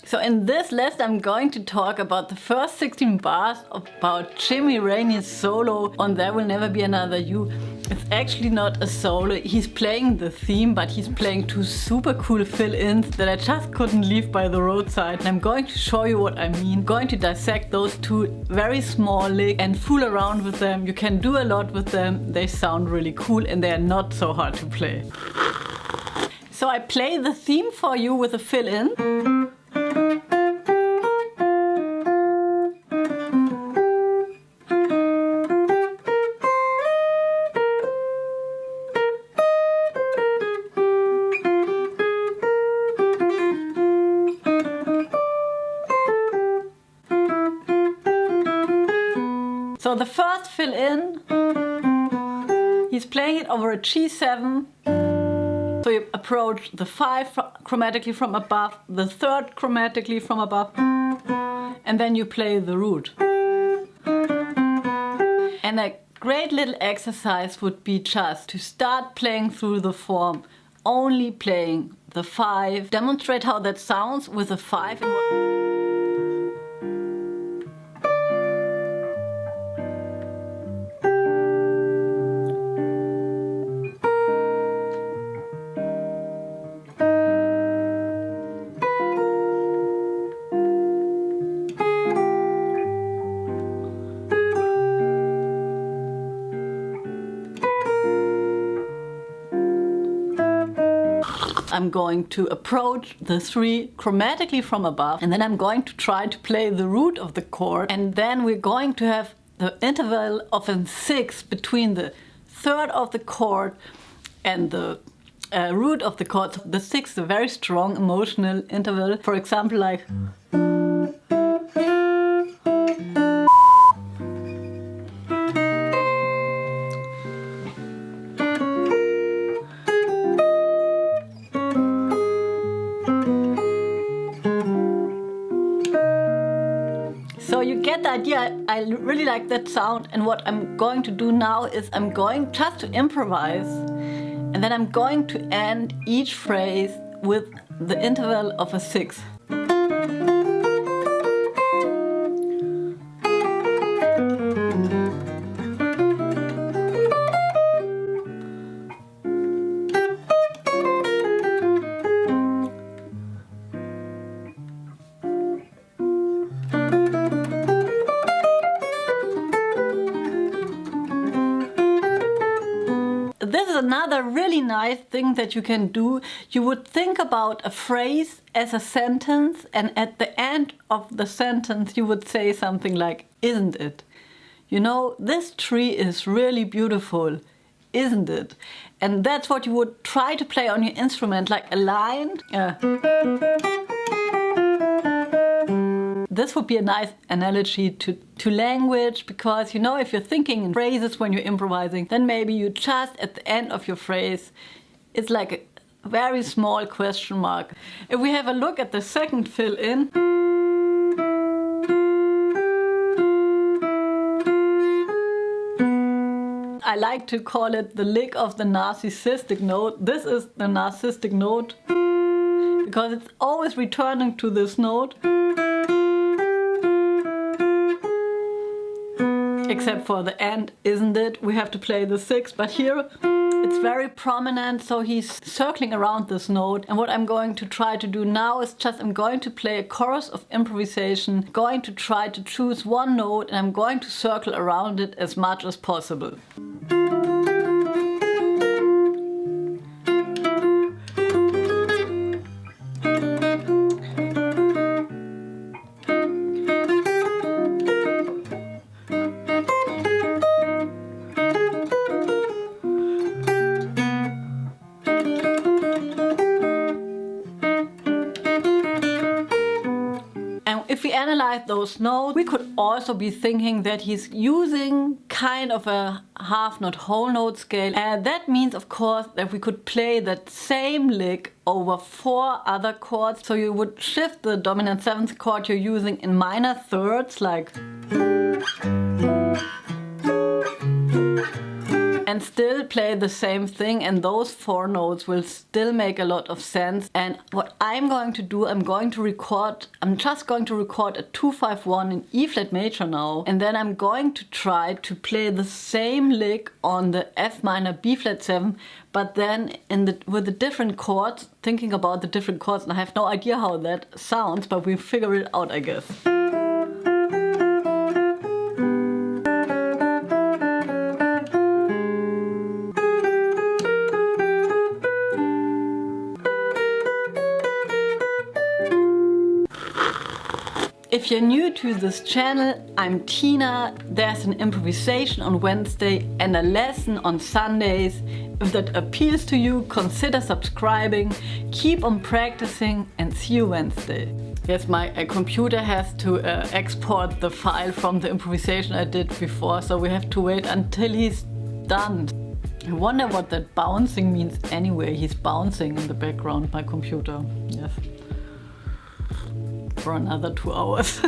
So in this lesson I'm going to talk about the first 16 bars about Jimmy Raney's solo on There Will Never Be Another You. It's actually not a solo, he's playing the theme, but he's playing two super cool fill-ins that I just couldn't leave by the roadside. And I'm going to show you what I mean. I'm going to dissect those two very small licks and fool around with them. You can do a lot with them, they sound really cool and they're not so hard to play. So I play the theme for you with a fill-in. So the first fill-in, he's playing it over a G7. So you approach the 5 chromatically from above, the 3rd chromatically from above, and then you play the root. And a great little exercise would be just to start playing through the form, only playing the 5. Demonstrate how that sounds with a 5. I'm going to approach the 3 chromatically from above, and then I'm going to try to play the root of the chord, and then we're going to have the interval of a 6 between the 3rd of the chord and the root of the chord. So the 6 is a very strong emotional interval. For example, like so you get the idea. I really like that sound, and what I'm going to do now is I'm going just to improvise, and then I'm going to end each phrase with the interval of a 6. This is another really nice thing that you can do. You would think about a phrase as a sentence, and at the end of the sentence you would say something like, isn't it? You know, this tree is really beautiful, isn't it? And that's what you would try to play on your instrument, like a line. This would be a nice analogy to language, because you know, if you're thinking in phrases when you're improvising, then maybe you just at the end of your phrase, it's like a very small question mark. If we have a look at the second fill-in, I like to call it the lick of the narcissistic note. This is the narcissistic note because it's always returning to this note. Except for the end, isn't it? We have to play the 6, but here it's very prominent, so he's circling around this note. And what I'm going to try to do now is I'm going to play a chorus of improvisation, going to try to choose one note, and I'm going to circle around it as much as possible. If we analyze those notes, we could also be thinking that he's using kind of a half note, whole note scale. And that means, of course, that we could play that same lick over 4 other chords. So you would shift the dominant 7th chord you're using in minor thirds, like. and still play the same thing, and those 4 notes will still make a lot of sense. And what I'm going to do, I'm just going to record a 2-5-1 in E flat major now, and then I'm going to try to play the same lick on the F minor B flat 7, but then with the different chords, thinking about the different chords, and I have no idea how that sounds, but we'll figure it out, I guess. If you're new to this channel, I'm Tina. There's an improvisation on Wednesday and a lesson on Sundays. If that appeals to you, consider subscribing, keep on practicing, and see you Wednesday. Yes, my computer has to export the file from the improvisation I did before, so we have to wait until he's done. I wonder what that bouncing means anyway. He's bouncing in the background, my computer. Yes. For another 2 hours.